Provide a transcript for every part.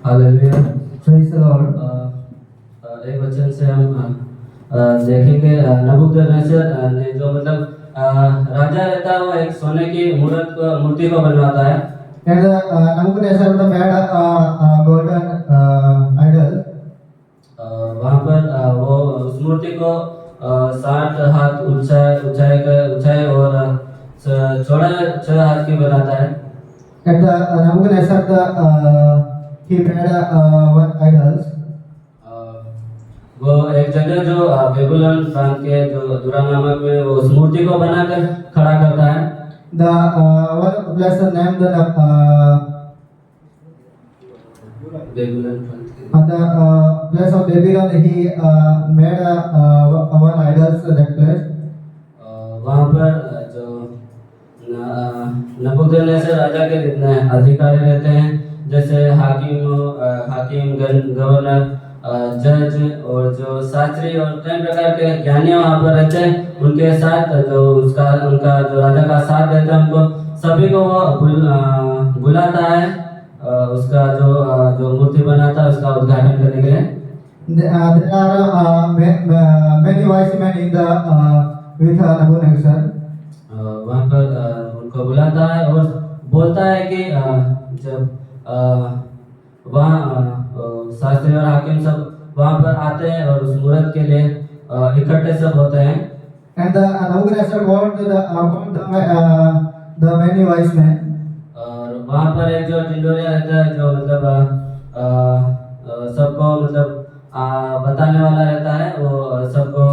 Hallelujah. Praise the Lord. एक वचन से हम देखेंगे नबूकदनेस्सर ने जो मतलब राजा रहता है वो एक सोने की मूर्ति को बनवाता है। And Nebuchadnezzar the made a golden idol. वहाँ पर वो उस मूर्ति को 60 हाथ ऊंचाई और चौड़ा 6 हाथ की बनाता है। And Nebuchadnezzar he made one idols. वो एक जगह जो बेबीलोन प्रांत के जो दुरा नामक में वो उस मूर्ति को बनाकर खड़ा करता है। The one place named the Babylon प्रांत the place of Babylon he made one idols that place. वहाँ पर जो नबूकदनेस्सर राजा के जितने अधिकारी रहते हैं जैसे हाकिम गवर्नर जज और जो शास्त्री और कई प्रकार के ज्ञानी वहाँ पर रहते हैं। उनके साथ जो उनका जो राजा का साथ देता है उनको सभी को वो बुलाता है उसका जो मूर्ति बनाता है उसका उद्घाटन करने के लिए। There are many wise men in the with Nebuchadnezzar. वहाँ पर उनको बुलाता है और बोलता है कि जब वहाँ शास्त्री और हाकिम सब वहाँ पर आते हैं और उस मुहूर्त के लिए इकट्ठे सब होते हैं। And Nebuchadnezzar called the many wise men. और वहाँ पर एक जो टिंडोरिया रहता है जो मतलब सबको मतलब बताने वाला रहता है वो सबको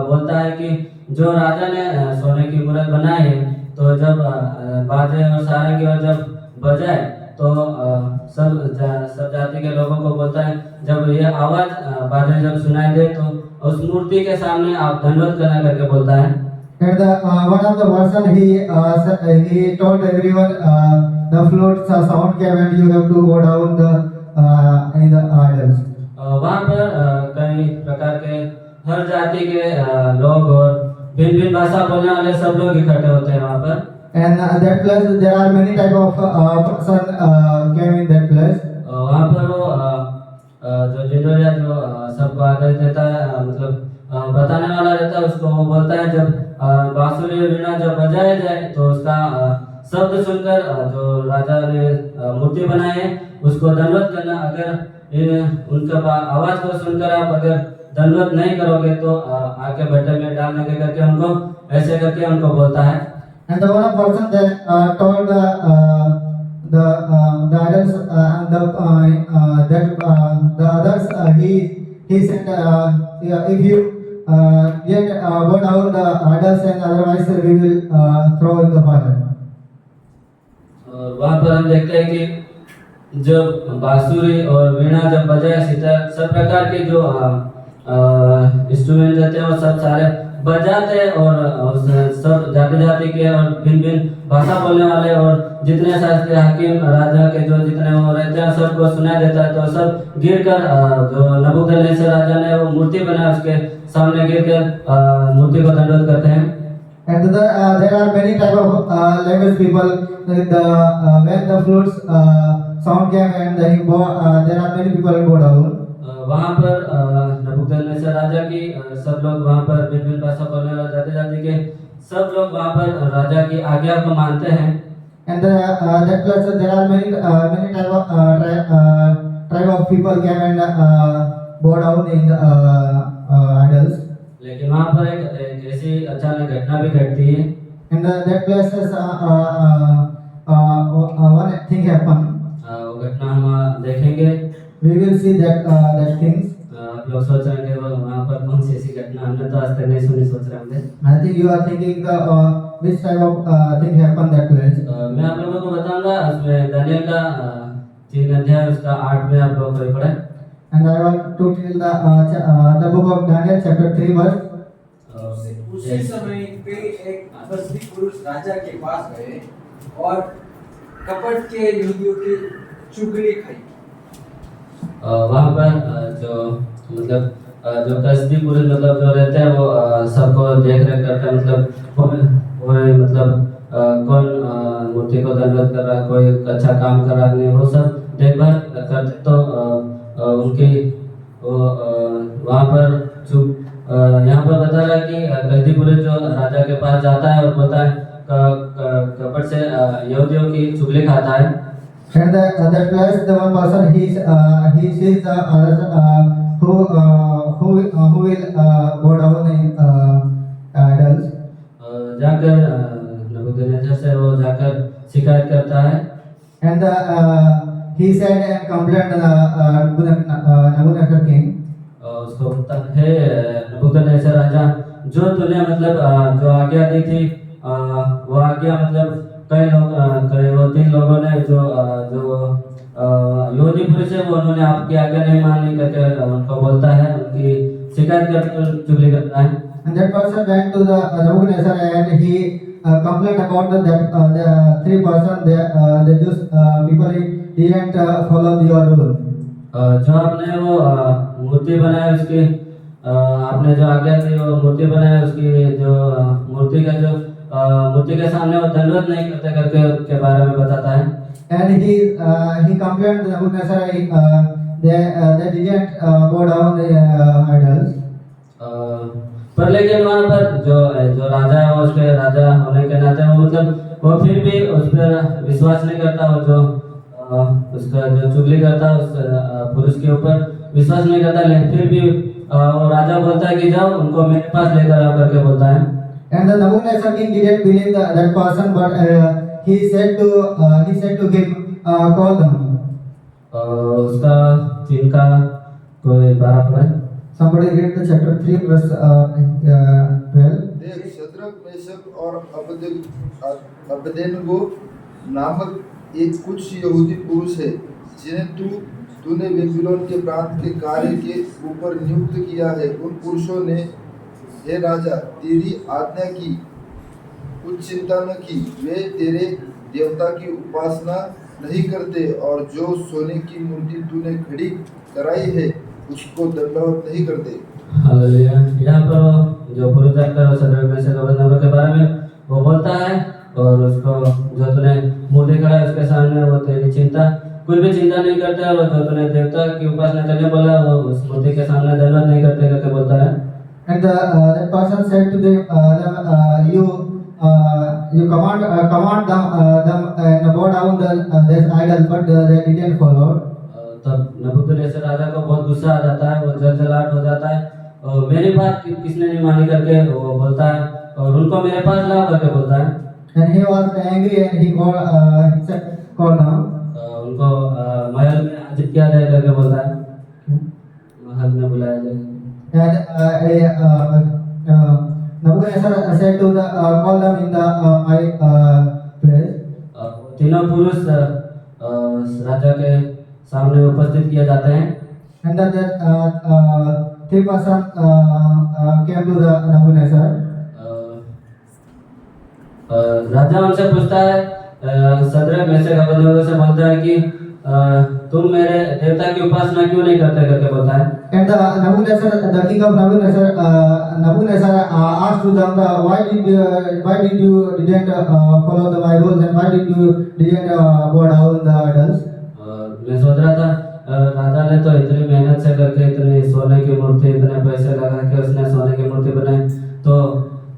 बोलता है कि जो राजा ने सोने की मूर्त बनाई है तो जब बाजे और सारंगी और जब बजाए तो सब जाति के लोगों को बोलता है जब ये आवाज बाजे जब सुनाई दे तो उस मूर्ति के सामने आप दंडवत करना करके बोलता है। And one of the person he told everyone the flutes sound came and you have to go down the in the idols. वहाँ पर कई प्रकार के हर जाति के लोग और भिन्न भाषा बोलने वाले सब लोग इकट्ठे होते हैं वहाँ पर। And that place there are many type of person came in that place. वहाँ पर वो जो टिंडोरिया जो सबको आदेश देता है मतलब बताने वाला रहता है उसको वो बोलता है जब बांसुरी और वीणा जब बजाया जाए तो उसका शब्द सुनकर जो राजा ने मूर्ति बनाई है उसको दंडवत करना। अगर उनका आवाज को सुनकर आप अगर दंडवत नहीं करोगे तो आके भट्टे में डालने के करके उनको ऐसे करके उनको बोलता है। And the one person that told the idols the others he said if you yet go down the idols and otherwise we will throw in the fire. और वहाँ पर हम देखते हैं कि जब बांसुरी और वीणा जब बजाए सितार सब प्रकार के जो इंस्ट्रूमेंट रहते हैं वो सब सारे बजाते हैं और सब जाति के और भिन्न भाषा बोलने वाले और जितने शास्त्री हाकिम राजा के जो जितने वो रहते हैं सबको सुनाई देता है तो सब गिरकर जो नबूकदनेस्सर राजा ने वो मूर्ति बनाया उसके सामने गिरकर मूर्ति को दंडवत करते हैं। And there are many type of language people. When the flutes sound came and there are many people go down. वहाँ पर नबूकदनेस्सर राजा की सब लोग वहाँ पर भिन्न भाषा बोलने वाले जाति के सब लोग वहाँ पर राजा की आज्ञा को मानते हैं। And that place there are many type of tribe of people came and bow down in the idols. लेकिन वहाँ पर एक ऐसी अचानक घटना भी घटती है। And that place one thing happened. वो घटना हम देखेंगे। We will see that things. आप लोग सोच रहे होंगे वहाँ पर कौन सी ऐसी घटना हमने तो आज तक नहीं सुनी सोच रहे होंगे। I think you are thinking which type of thing happened that place. मैं आप लोगों को बताऊंगा उसमें दानियल का 3 अध्याय उसका 8 में आप लोग पढ़े। And I want to tell the book of Daniel chapter 3 verse. उसी समय पे एक कसदी पुरुष राजा के पास गए और कपट के यहूदियों की चुगली खाई। वहाँ पर जो मतलब जो कसदी पुरुष मतलब जो रहते हैं वो सबको देख रेख करते हैं मतलब कोई मतलब कौन मूर्ति को दंडवत कर रहा है कोई अच्छा काम कर रहा नहीं वो सब देखभाल करते तो उनकी वहाँ पर यहाँ पर बता रहा है कि कैदी पुरुष जो राजा के पास जाता है और बोलता है कपट से यहूदियों की चुगली खाता है। And that place, the one person he sees the others who will go down in idols. जाकर नबूकदनेस्सर से वो जाकर शिकायत करता है। And he said and complained to the Nebuchadnezzar king. उसको बोलता है नबूकदनेस्सर राजा, जो तूने मतलब जो आज्ञा दी थी वो आज्ञा मतलब कई वो 3 लोगों ने जो यहूदी पुरुष है वो उन्होंने आपकी आज्ञा नहीं मानी करके उनको बोलता है, उनकी शिकायत करके चुगली करता है। And that person went to the Nebuchadnezzar and he complained about the 3 persons, the Jews people didn't follow your rule. जो आपने वो मूर्ति बनाई उसकी आपने जो आज्ञा थी वो मूर्ति बनाई उसकी जो मूर्ति का जो मूर्ति के सामने वो दंडवत नहीं करते करके उसके बारे में बताता है। And he complained to Nebuchadnezzar they didn't bow down the idols. पर लेकिन वहाँ पर जो राजा है वो उसके राजा होने के नाते वो मतलब वो फिर भी उस पर विश्वास नहीं करता, वो जो उसका जो चुगली करता उस पुरुष के ऊपर विश्वास नहीं करता, लेकिन फिर भी वो राजा बोलता है कि जाओ उनको मेरे पास लेकर आओ करके बोलता है। And the Nebuchadnezzar king didn't believe that person, but he said to him, call them. उसका 3 का कोई 12 पढ़े। Somebody read the chapter 3 verse 12. देख, शद्रक, मेशक और अबेदनेगो नामक एक कुछ यहूदी पुरुष है जिन्हें तूने बेबीलोन के प्रांत के कार्य के ऊपर नियुक्त किया है। उन पुरुषों ने, हे राजा, तेरी आज्ञा की कुछ चिंता न की। वे तेरे देवता की उपासना नहीं करते और जो सोने की मूर्ति तूने खड़ी कराई है उसको दंडवत नहीं करते। हालेलुया। यहाँ पर जो पुरुष जाकर शद्रक, मेशक और अबेदनेगो के बारे में वो बोलता है और उसको जो तूने मूर्ति खड़ा है उसके सामने वो तेरी चिंता कुछ भी चिंता नहीं करता है, और जो तूने देवता की उपासना करने बोला वो उस मूर्ति के सामने दंडवत नहीं करते करके बोलता है। And that person said to them, you command them and bow down this idol, but they didn't follow. तब नबूकदनेस्सर राजा को बहुत गुस्सा आ जाता है, वो जलजलाहट हो जाता है और मेरी बात किसने नहीं मानी करके वो बोलता है और उनको मेरे पास लाओ करके बोलता है। And he was angry and he said, call them. उनको महल में हाजिर किया जाए करके बोलता है, महल में बुलाया जाए। And Nebuchadnezzar said to call them in the my place. तीनों पुरुष राजा के सामने उपस्थित किए जाते हैं। And that 3 person came to the Nebuchadnezzar. राजा उनसे पूछता है, शद्रक, मेशक, अबेदनेगो से बोलता है कि तुम मेरे देवता की उपासना क्यों नहीं करते करके बोलता है। And the king of Nebuchadnezzar asked to them, why did you didn't follow my rules and why did you didn't bow down the idols? मैं सोच रहा था राजा ने तो इतनी मेहनत से करके इतनी सोने की मूर्ति इतने पैसे लगा के उसने सोने की मूर्ति बनाई, तो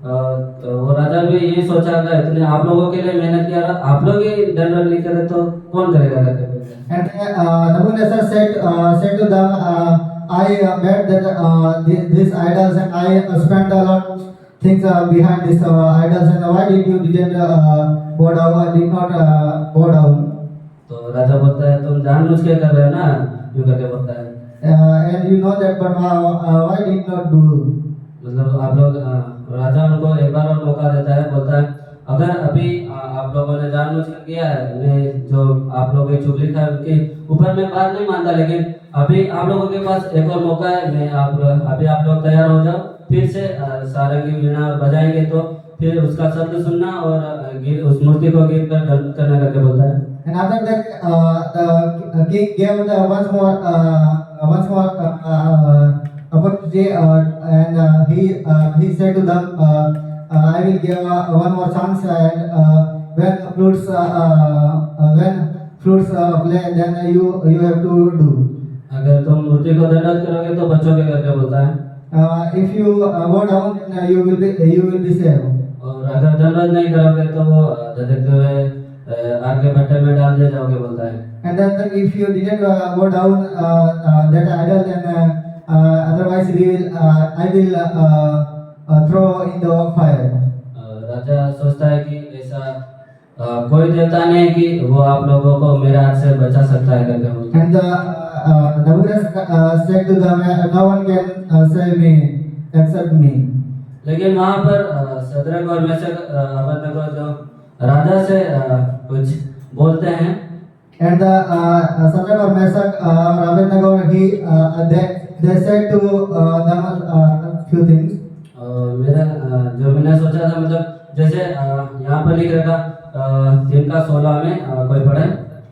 वो राजा भी यही सोचा था इतने आप लोगों के लिए मेहनत किया, आप लोग ही दंडवत नहीं करे तो कौन करेगा करके। And Nebuchadnezzar said to them, I made these idols and I spent a lot of things behind these idols, and why did you didn't bow down? Did not bow down? तो राजा बोलता है तुम जानबूझ के कर रहे हो ना, यूं करके बोलता है। And you know that, but why did not do? मतलब आप लोग राजा उनको एक बार और मौका देता है, बोलता है अगर अभी आप लोगों ने जानबूझ कर किया है, मैं जो आप लोगों की चुगली था उनके ऊपर मैं बात नहीं मानता, लेकिन अभी आप लोगों के पास एक और मौका है, मैं अभी आप लोग तैयार हो जाओ, फिर से सारे की वीणा बजाएंगे तो फिर उसका शब्द सुनना और उस मूर्ति को गिर कर दंड करने करके बोलता है। And after that, the king gave once more opportunity, and he said to them, I will give one more chance, and when fruits play, then you have to do. अगर तुम मूर्ति को दंडवत करोगे तो बच्चों के करके बोलता है, If you go down, then you will be saved. और अगर दंडवत नहीं करोगे तो वो धड़कते हुए आग के भट्टे में डाल दिए जाओगे बोलता है। And then if you didn't go down that idol, then otherwise I will throw in the fire. राजा सोचता है कि ऐसा कोई देवता नहीं है कि वो आप लोगों को मेरे हाथ से बचा सकता है करके बोलता है। And Nebuchadnezzar said to them, no one can save me except me. लेकिन वहाँ पर शद्रक और मेशक अबेदनगो जो राजा से कुछ बोलते हैं, And the Shadrach, Meshach, Abednego, they said to them a few things. मेरा जो मैंने सोचा था, मतलब जैसे यहाँ पर लिख रखा 3:16 में कोई पढ़े।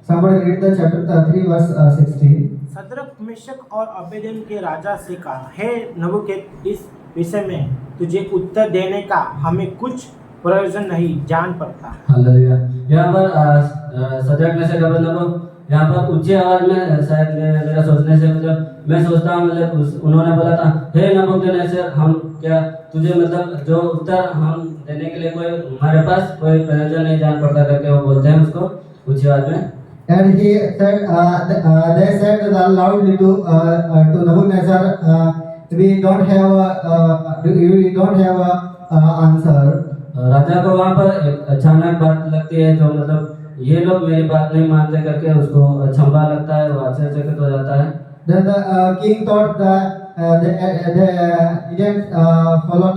Somebody read the chapter 3 verse 16. Shadrach Meshach और अबेदन के राजा से कहा, हे नबूकद, इस विषय में तुझे उत्तर देने का हमें कुछ प्रयोजन नहीं जान पड़ता। हालेलुया। यहाँ पर शद्रक मेशक अबेदनगो यहाँ पर ऊंची आवाज में, शायद मेरा सोचने से, मतलब मैं सोचता हूँ, मतलब उन्होंने बोला था, हे नबूकदनेस्सर, हम क्या तुझे मतलब जो उत्तर हम देने के लिए कोई हमारे पास कोई प्रयोजन नहीं जान पड़ता करके वो बोलते हैं उसको ऊंची आवाज में। And he said, they said loudly to Nebuchadnezzar, we don't have a answer. राजा को वहाँ पर एक अचानक बात लगती है, जो मतलब ये लोग मेरी बात नहीं मानते करके उसको अचंभा लगता है, वो आश्चर्यचकित हो जाता है। Then the king thought that they didn't follow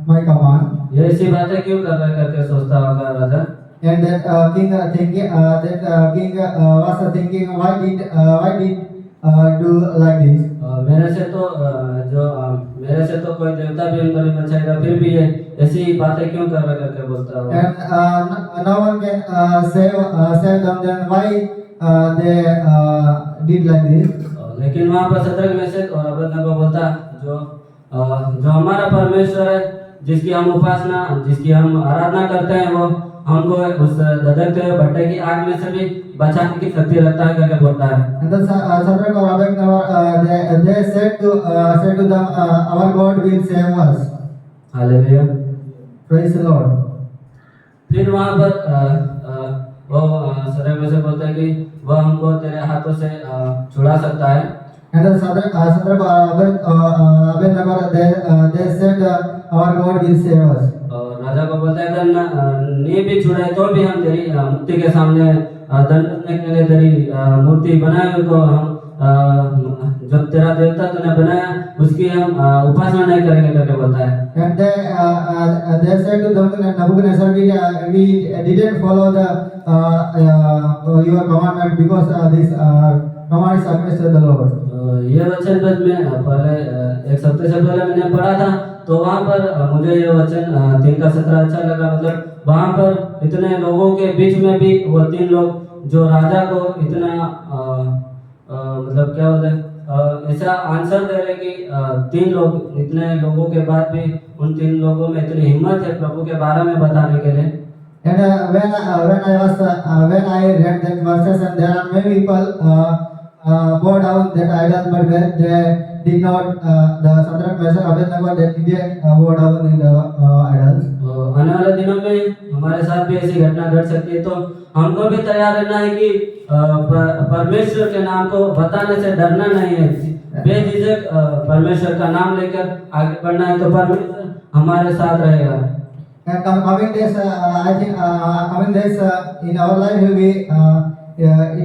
my command. ये ऐसी बातें क्यों कर रहे करके सोचता होगा राजा। And that king was thinking, why did do like this? मेरे से तो कोई देवता भी उनको नहीं बचाएगा, फिर भी ये ऐसी बातें क्यों कर रहे करके बोलता होगा। And no one can save them. Then why they did like this? लेकिन वहाँ पर शद्रक मेशक और अबेदनगो बोलता, जो हमारा परमेश्वर है, जिसकी हम उपासना, जिसकी हम आराधना करते हैं, वो हमको उस धधकते हुए भट्टे की आग में से भी बचाने की शक्ति रखता है करके बोलता है। And then Shadrach or Abednego, they said to them, our God will save us. Hallelujah. Praise the Lord. फिर वहाँ पर वो शद्रक मेशक बोलता है कि वह हमको तेरे हाथों से छुड़ा सकता है। And then Shadrach or Abednego, they said, our God will save us. और राजा को बोलता है, अगर नहीं भी छुड़ाए तो भी हम तेरी मुक्ति के सामने दंड करने के लिए तेरी मूर्ति बनाए हुए को हम जो तेरा देवता तूने बनाया उसकी हम उपासना नहीं करेंगे करके बोलता है। And they said to Nebuchadnezzar, we didn't follow your commandment because this command is against the Lord. ये वचन बस मैं पहले एक हफ्ते से पहले मैंने पढ़ा था, तो वहाँ पर मुझे ये वचन 3:17 अच्छा लगा। मतलब वहाँ पर इतने लोगों के बीच में भी वो 3 लोग जो राजा को इतना मतलब क्या बोलते हैं, ऐसा आंसर दे रहे कि 3 लोग, इतने लोगों के बाद भी उन 3 लोगों में इतनी हिम्मत है प्रभु के बारे में बताने के लिए। And when I read that verses, and there are many people bow down that idol, but they did not. The Shadrach, Meshach, Abednego, they didn't bow down in the idols. आने वाले दिनों में हमारे साथ भी ऐसी घटना घट सकती है, तो हमको भी तैयार रहना है कि परमेश्वर के नाम को बताने से डरना नहीं है, बेझिझक परमेश्वर का नाम लेकर आगे बढ़ना है, तो परमेश्वर हमारे साथ रहेगा। And coming days, I think coming days in our life it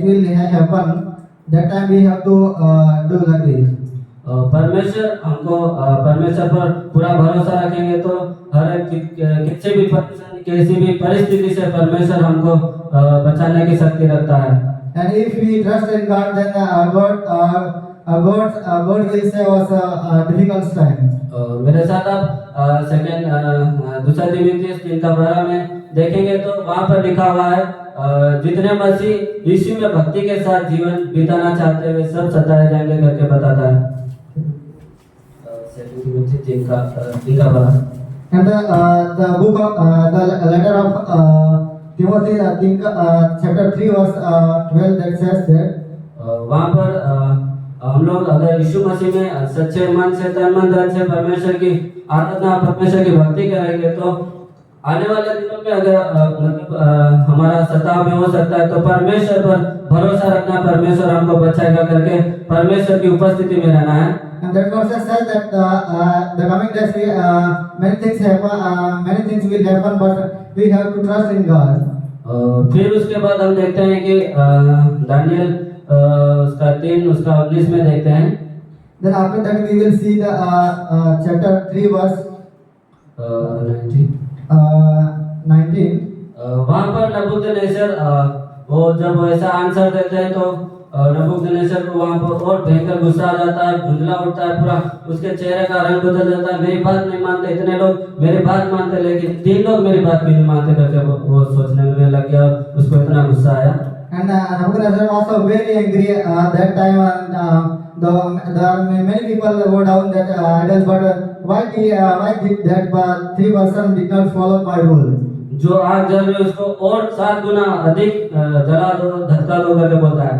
will happen. That time we have to do like this. परमेश्वर हमको परमेश्वर पर पूरा भरोसा रखेंगे तो हर एक किसी भी परिस्थिति से परमेश्वर हमको बचाने की शक्ति रखता है। And if we trust in God, then God will save us difficult time. मेरे साथ आप दूसरा तीमुथियुस 3:12 में देखेंगे तो वहाँ पर लिखा हुआ है, जितने मसीह यीशु में भक्ति के साथ जीवन बिताना चाहते हुए सब सताए जाएंगे करके बताता है। And the book of the letter of Timothy, I think chapter 3 verse 12 that says that वहाँ पर हम लोग अगर यीशु मसीह में सच्चे मन से तन मन धन से परमेश्वर की आराधना परमेश्वर की भक्ति करेंगे तो आने वाले दिनों में अगर हमारा सताव भी हो सकता है तो परमेश्वर पर भरोसा रखना, परमेश्वर हमको बचाएगा करके परमेश्वर की उपस्थिति में रहना है। and that verse says that the coming days many things will happen, but we have to trust in God. फिर उसके बाद हम देखते हैं कि दानियल उसका 3 उसका 19 में देखते हैं। Then after that we will see the chapter 3 verse 19. वहाँ पर नबूकदनेस्सर वो जब ऐसा आंसर देते हैं तो नबूकदनेस्सर को वहाँ पर और भयंकर गुस्सा आ जाता है, धुंधला उठता है पूरा, उसके चेहरे का रंग बदल जाता है। मेरी बात नहीं मानते, इतने लोग मेरी बात मानते लेकिन 3 लोग मेरी बात क्यों नहीं मानते करके वो सोचने में लग गया, उसको इतना गुस्सा आया। And Nebuchadnezzar was also very angry that time, and many people go down that idols, but why did that 3 person did not follow my rule? जो आग जल रही है उसको और 7 गुना अधिक जला दो, धक्का दो करके बोलता है।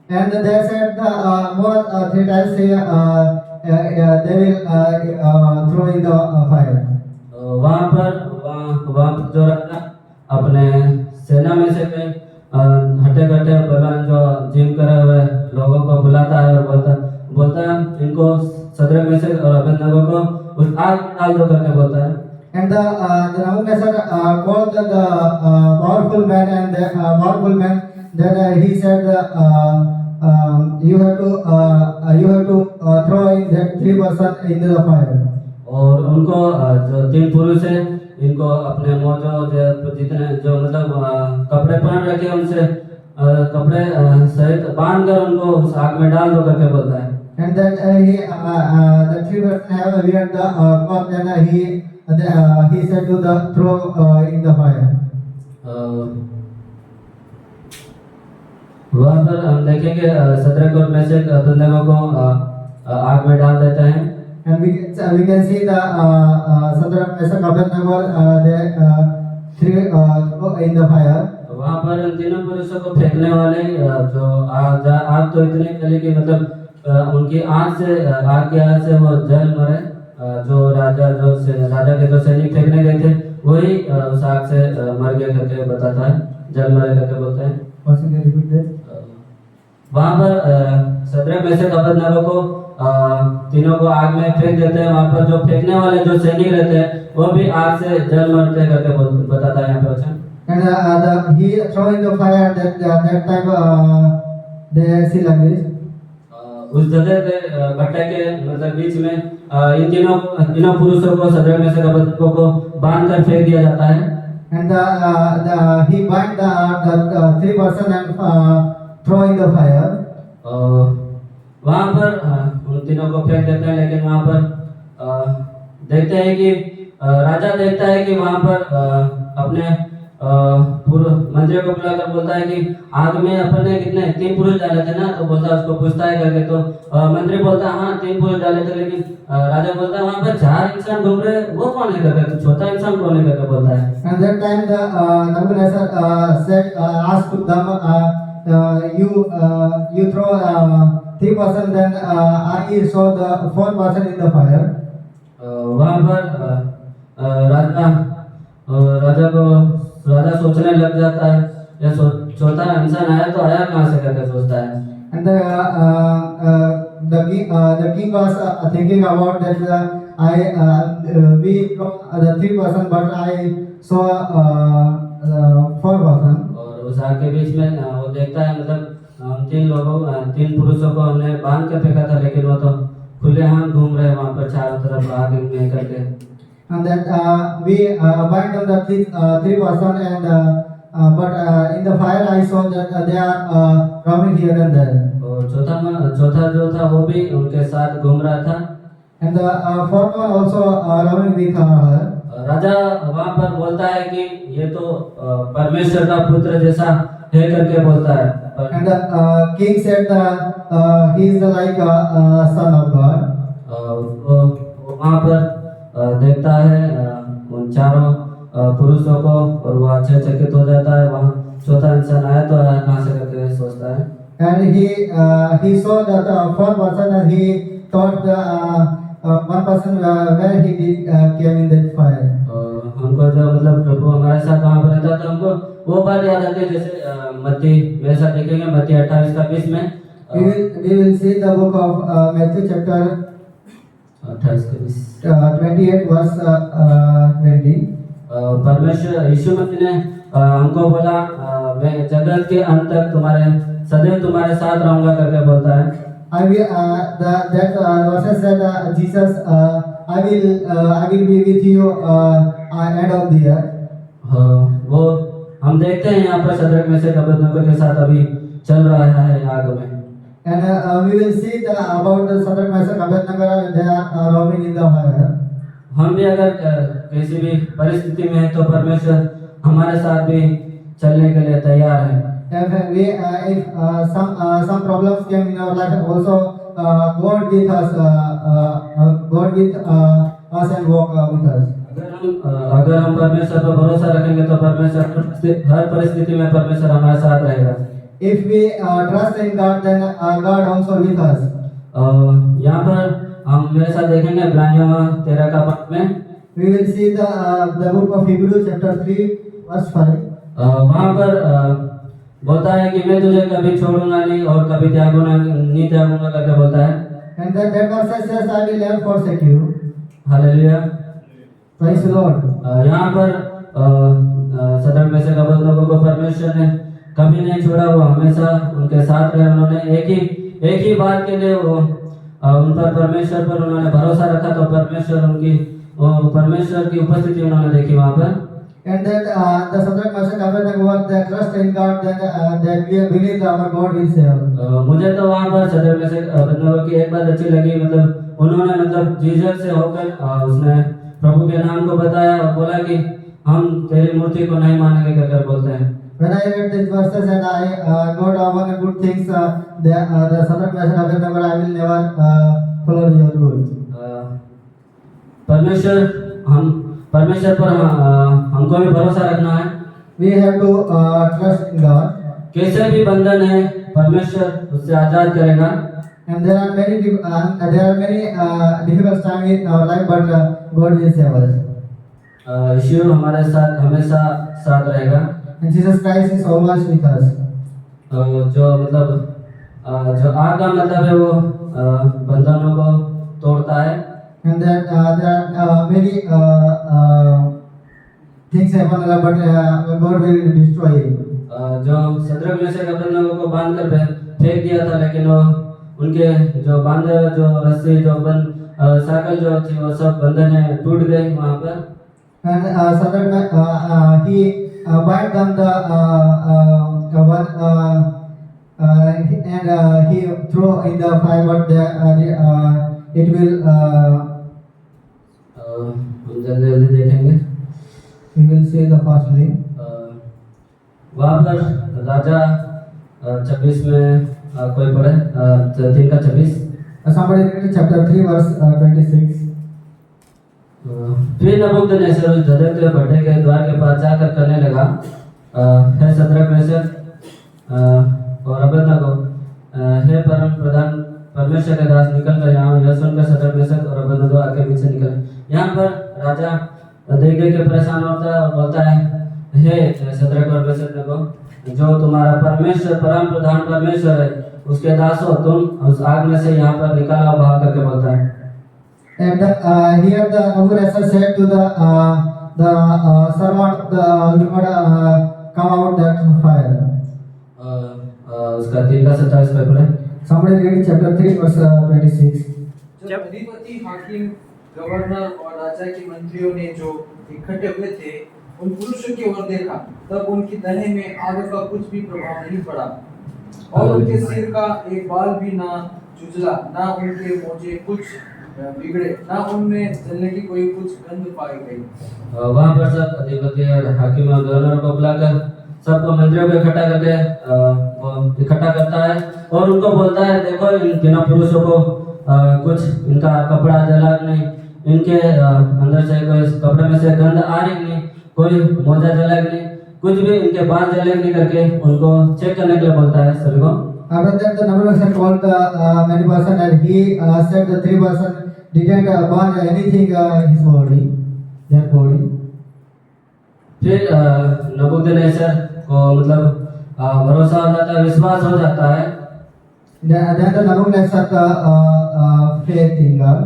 And they said more 3 times they will throw in the fire. वहाँ पर जो राजा अपने सेना में से कई हटे कटे बलवान जो जिम करे हुए लोगों को बुलाता है और बोलता है इनको सदरक में से और अबेदनगो को उस आग में डाल दो करके बोलता है। And the Nebuchadnezzar called the powerful man, and the powerful man then he said you have to throw in that 3 person into the fire. और उनको जो 3 पुरुष है इनको अपने मोजो जितने जो मतलब कपड़े पहन रखे उनसे कपड़े सहित बांध कर उनको उस आग में डाल दो करके बोलता है। And then the 3 person have weird the cloth, and he said to the throw in the fire. वहाँ पर हम देखेंगे सदरक और मेशक अबेदनगो को आग में डाल देते हैं। And we can see the Shadrach, Meshach, Abednego they throw in the fire. वहाँ पर इन तीनों पुरुषों को फेंकने वाले जो आग तो इतनी चली कि मतलब उनकी आग की आग से वो जल मरे। जो राजा के जो सैनिक फेंकने गए थे वही उस आग से मर गए करके बताता है, जल मरे करके बोलते हैं। वहाँ पर सदरक मेशक अबेदनगो को तीनों को आग में फेंक देते हैं। वहाँ पर जो फेंकने वाले जो सैनिक रहते हैं वो भी आग से जल मरते करके बताता है यहाँ पे वचन। And he throw in the fire that time they see like this. उस जगह के गड्ढे के मतलब बीच में इन तीनों पुरुषों को सदरक मेशक अबेदनगो को बांध कर फेंक दिया जाता है। And he bind the 3 person and throw in the fire. वहाँ पर उन तीनों को फेंक देते हैं, लेकिन वहाँ पर देखते हैं कि राजा देखता है कि वहाँ पर अपने पूर्व मंत्री को बुलाकर बोलता है कि आग में अपन ने कितने 3 पुरुष डाले थे ना, तो बोलता है उसको पूछता है करके, तो मंत्री बोलता है हाँ 3 पुरुष डाले थे, लेकिन राजा बोलता है वहाँ पर 4 इंसान घूम रहे, वो कौन है करके, तो चौथा इंसान कौन है करके बोलता है। And that time the Nebuchadnezzar said asked to them you throw 3 person, then I saw the 4 person in the fire. वहाँ पर राजा सोचने लग जाता है या चौथा इंसान आया तो आया कहाँ से करके सोचता है। And the king was thinking about that we the 3 person, but I saw 4 person. और उस आग के बीच में वो देखता है मतलब 3 पुरुषों को हमने बांध कर फेंका था, लेकिन वो तो खुले हाथ घूम रहे वहाँ पर चारों तरफ आग में करके। And then we bind on the 3 person, and but in the fire I saw that they are roaming here and there. और चौथा जो था वो भी उनके साथ घूम रहा था। And the 4th one also roaming with her. राजा वहाँ पर बोलता है कि ये तो परमेश्वर का पुत्र जैसा है करके बोलता है। And the king said that he is like a son of God. वहाँ पर देखता है उन चारों पुरुषों को और वो आश्चर्यचकित हो जाता है, वहाँ चौथा इंसान आया तो आया कहाँ से करके सोचता है। And he saw that fourth person, and he thought the one person where he did came in that fire. और हमको जो मतलब प्रभु हमारे साथ वहाँ पर रहता था, हमको वो बात याद आती है। जैसे मत्ती मेरे साथ देखेंगे, मत्ती 28 का 20 में We will see the book of Matthew chapter 28 का 20 28 verse 20. परमेश्वर यीशु मसीह ने हमको बोला, मैं जगत के अंत तक तुम्हारे सदैव तुम्हारे साथ रहूंगा करके बोलता है। I will that verse said Jesus I will be with you end of the year. वो हम देखते हैं यहाँ पर सदरक में से अबेदनगो के साथ अभी चल रहा है आग में। And we will see about the Shadrach, Meshach, Abednego, they are roaming in the fire. हम भी अगर किसी भी परिस्थिति में है तो परमेश्वर हमारे साथ भी चलने के लिए तैयार है। If some problems came in our life, also God with us, and walk with us. अगर हम परमेश्वर पर भरोसा रखेंगे तो परमेश्वर हर परिस्थिति में परमेश्वर हमारे साथ रहेगा। If we trust in God, then God also with us. यहाँ पर हम मेरे साथ देखेंगे इब्रानियों 13 का 5 में We will see the book of Hebrews chapter 3 verse 5. वहाँ पर बोलता है कि मैं तुझे कभी छोड़ूंगा नहीं और कभी नहीं त्यागूंगा करके बोलता है। And that verse says, I will never forsake you. Hallelujah. Praise the Lord. यहाँ पर सदर में से लोगों को परमेश्वर ने कभी नहीं छोड़ा, वो हमेशा उनके साथ रहे। उन्होंने एक ही बात के लिए वो उन पर परमेश्वर पर उन्होंने भरोसा रखा तो परमेश्वर की उपस्थिति उन्होंने देखी वहाँ पर। And that the Shadrach, Meshach, Abednego, they trust in God, that we believe our God will save. मुझे तो वहाँ पर सदर में से अबेदनगो की एक बात अच्छी लगी, मतलब उन्होंने मतलब जीजस से होकर उसने प्रभु के नाम को बताया और बोला कि हम तेरी मूर्ति को नहीं मानेंगे करके बोलते हैं। When I read these verses and I got one good things, the Shadrach, Meshach, Abednego, I will never follow your rule. परमेश्वर पर हमको भी भरोसा रखना है। We have to trust in God. कैसे भी बंधन है परमेश्वर उससे आजाद करेगा। And there are many difficult times in our life, but God will save us. यीशु हमारे साथ हमेशा साथ रहेगा। And Jesus Christ is always with us. जो मतलब जो आग का मतलब है वो बंधनों को तोड़ता है। And that there are many things happen, but God will destroy it. जो सदरक में से अबेदनगो को बांध कर फेंक दिया था, लेकिन वो उनके जो बांधे जो रस्सी जो साइकिल जो थी वो सब बंधन टूट गई वहाँ पर। And Shadrach, he bind them and he throw in the fire, but it will. हम जल्दी देखेंगे। We will see the fastly. वहाँ पर राजा 26 में कोई पढ़े 3 का 26। Somebody read chapter 3 verse 26. फिर नबूकदनेस्सर उस धधकते हुए भट्टे के द्वार के पास जाकर कहने लगा, हे सदरक मेशक और अबेदनगो, हे परम प्रधान परमेश्वर के दास निकल कर यहाँ। यह सुनकर सदरक मेशक और अबेदनगो आगे पीछे निकले। यहाँ पर राजा देख के परेशान होता है और बोलता है, हे सदरक और अबेदनगो, जो तुम्हारा परमेश्वर परम प्रधान परमेश्वर है उसके दासों, तुम उस आग में से यहाँ पर निकल आओ बाहर करके बोलता है। And here the Nebuchadnezzar said to the servant, the Lord, come out that fire. उसका 3 का 27 पे पढ़े। Somebody read chapter 3 verse 26. जब अधिपति, हाकिम, गवर्नर और राजा के मंत्रियों ने जो इकट्ठे हुए थे उन पुरुषों की ओर देखा, तब उनकी तने में आग का कुछ भी प्रभाव नहीं पड़ा और उनके सिर का एक बाल भी ना चुचला, ना उनके मोजे कुछ बिगड़े, ना उनमें जलने की कोई कुछ गंध पाई गई। वहाँ पर सब अधिपति और हाकिम और गवर्नर को बुलाकर सबको मंदिरों को इकट्ठा करता है और उनको बोलता है, देखो इन तीनों पुरुषों को कुछ इनका कपड़ा जला नहीं, इनके अंदर से कोई कपड़े में से गंध आ रही नहीं कोई मोजा जला कि नहीं, कुछ भी उनके बाल जले कि नहीं करके उनको चेक करने के लिए बोलता है सभी को। After that, the Nabunassar called the many person and he said the 3 person didn't burn anything his body, their body. फिर नबूकदनेस्सर को मतलब भरोसा हो जाता है, विश्वास हो जाता है। Then the Nabunassar faith in God.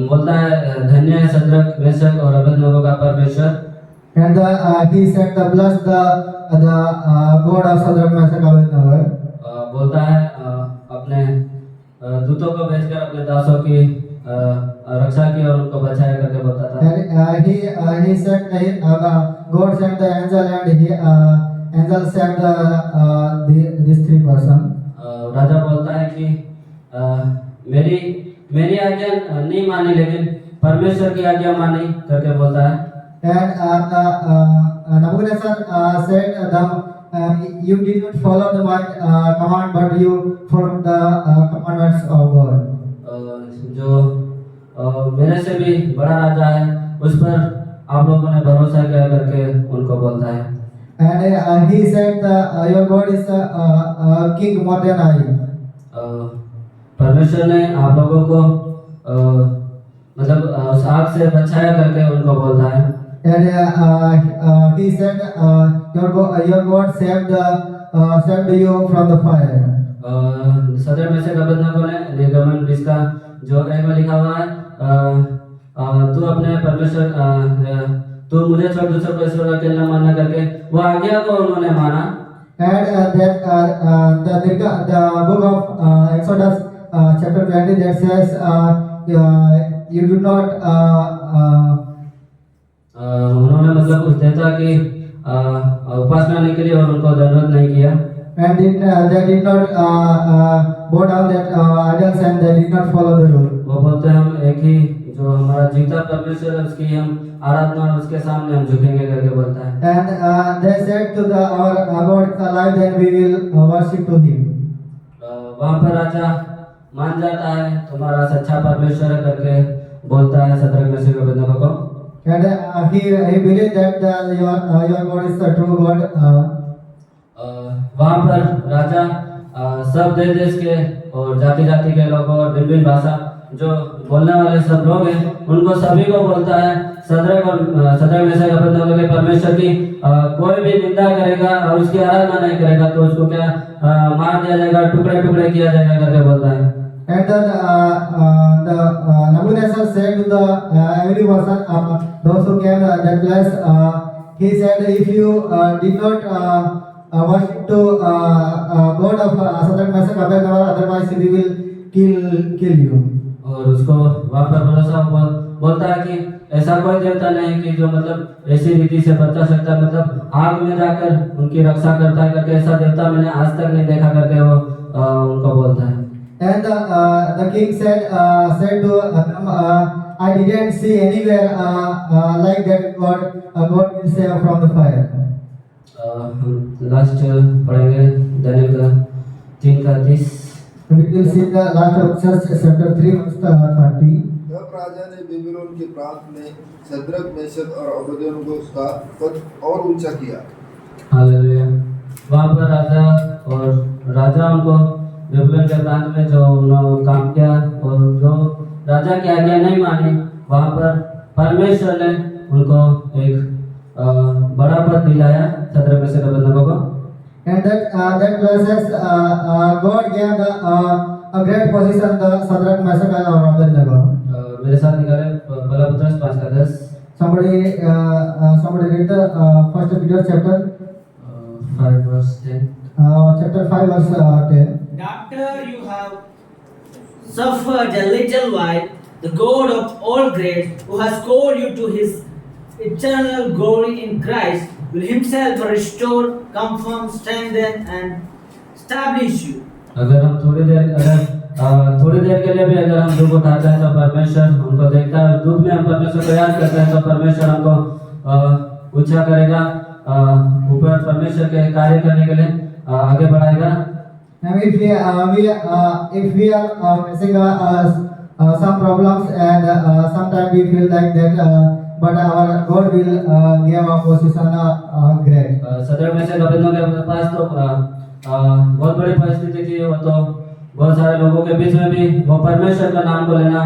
बोलता है धन्य है शद्रक मेशक और अबेदनगो का परमेश्वर। And he said the bless the God of Shadrach, Meshach, Abednego. बोलता है अपने दूतों को भेजकर अपने दासों की रक्षा की और उनको बचाया करके बोलता था। And he said God sent the angel and angel sent these 3 person. राजा बोलता है कि मेरी आज्ञा नहीं मानी लेकिन परमेश्वर की आज्ञा मानी करके बोलता है। And Nabucodonosor said them, you did not follow my command, but you followed the commandments of God. जो मेरे से भी बड़ा राजा है उस पर आप लोगों ने भरोसा किया करके उनको बोलता है। And he said your God is king more than I. परमेश्वर ने आप लोगों को मतलब उस आग से बचाया करके उनको बोलता है। And he said your God saved you from the fire. Shadrach Meshach Abednego ने निर्गमन 20 का जो 1 में लिखा हुआ है तू अपने परमेश्वर तू मुझे छोड़ दूसरे को ईश्वर अकेले न मानना करके वो आज्ञा को उन्होंने माना। And the book of Exodus chapter 20 that says you do not उन्होंने मतलब उस देवता की उपासना नहीं की और उनको दंडवत नहीं किया। and they did not bow down that idols and they did not follow the rule. वो बोलते हैं हम एक ही जो हमारा जीवित परमेश्वर है उसकी हम आराधना और उसके सामने हम झुकेंगे करके बोलता है। And they said to our God is alive, then we will worship to him. वहाँ पर राजा मान जाता है तुम्हारा सच्चा परमेश्वर है करके बोलता है शद्रक मेशक अबेदनगो को। And he believed that your God is the true God. वहाँ पर राजा सब देश के और जाति जाति के लोगों और भिन्न भाषा जो बोलने वाले सब लोग हैं उनको सभी को बोलता है शद्रक मेशक अबेदनगो के परमेश्वर की कोई भी निंदा करेगा और उसकी आराधना नहीं करेगा तो उसको क्या मार दिया जाएगा, टुकड़े टुकड़े किया जाएगा करके बोलता है। And the Nabucodonosor said to the every person those who came that place he said if you did not worship to God of Shadrach, Meshach, Abednego, otherwise we will kill you. और उसको वहाँ पर भरोसा बोलता है कि ऐसा कोई देवता नहीं कि जो मतलब ऐसी रीति से बचा सकता है, मतलब आग में जाकर उनकी रक्षा करता है करके ऐसा देवता मैंने आज तक नहीं देखा करके वो उनको बोलता है। And the king said to I didn't see anywhere like that God will save from the fire. Last पढ़ेंगे दानियल का 3:30। We will see the last of chapter 3 verse 30. तब राजा ने बेबीलोन के प्रांत में शद्रक मेशक और अबेदनगो का पद और ऊंचा किया। हालेलुया। वहाँ पर राजा उनको बेबीलोन के प्रांत में जो उन्होंने काम किया और जो राजा की आज्ञा नहीं मानी वहाँ पर परमेश्वर ने उनको एक बड़ा पद दिलाया शद्रक मेशक अबेदनगो को। And that places God gave a great position the Shadrach, Meshach and Abednego. मेरे साथ निकाले पहला पत्रस 5:10। Somebody read the first Peter chapter 5 verse 10। chapter 5 verse 10. After you have suffered a little while, the God of all grace, who has called you to his eternal glory in Christ, will himself restore, confirm, strengthen and establish you. अगर हम थोड़ी देर के लिए भी अगर हम दुख उठाते हैं तो परमेश्वर हमको देखता है। दुख में हम परमेश्वर को याद करते हैं तो परमेश्वर हमको ऊंचा करेगा, ऊपर परमेश्वर के कार्य करने के लिए आगे बढ़ाएगा। And if we are facing some problems and sometimes we feel like that but our God will give our position great. 17 में से अबेदनगो के पास तो बहुत बड़ी परिस्थिति थी। वो तो बहुत सारे लोगों के बीच में भी वो परमेश्वर का नाम को लेना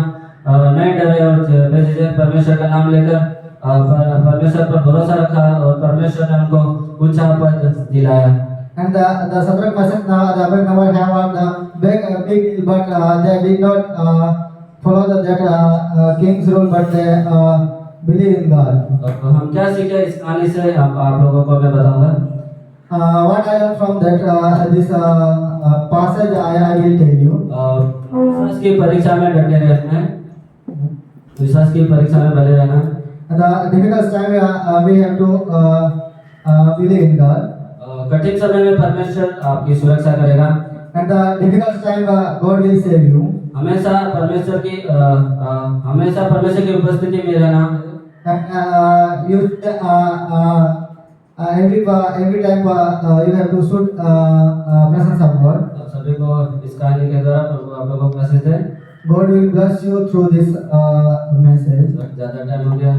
नहीं डरे और बेझिझक परमेश्वर का नाम लेकर परमेश्वर पर भरोसा रखा और परमेश्वर ने उनको ऊंचा पद दिलाया। And the Shadrach, Meshach, and Abednego have the big, but they did not follow that king's rule, but they believe in God. तो हम क्या सीखे इस कहानी से आप लोगों को मैं बताऊंगा। What I learned from that this passage, I will tell you. विश्वास की परीक्षा में डटे रहना है, विश्वास की परीक्षा में बने रहना। The difficult time we have to believe in God. कठिन समय में परमेश्वर आपकी सुरक्षा करेगा। And the difficult time God will save you. हमेशा परमेश्वर की उपस्थिति में रहना। And you every time you have to shoot presence of God. आप सभी को इस कहानी के द्वारा प्रभु आप लोगों को message they. God will bless you through this message. ज़्यादा टाइम हो गया।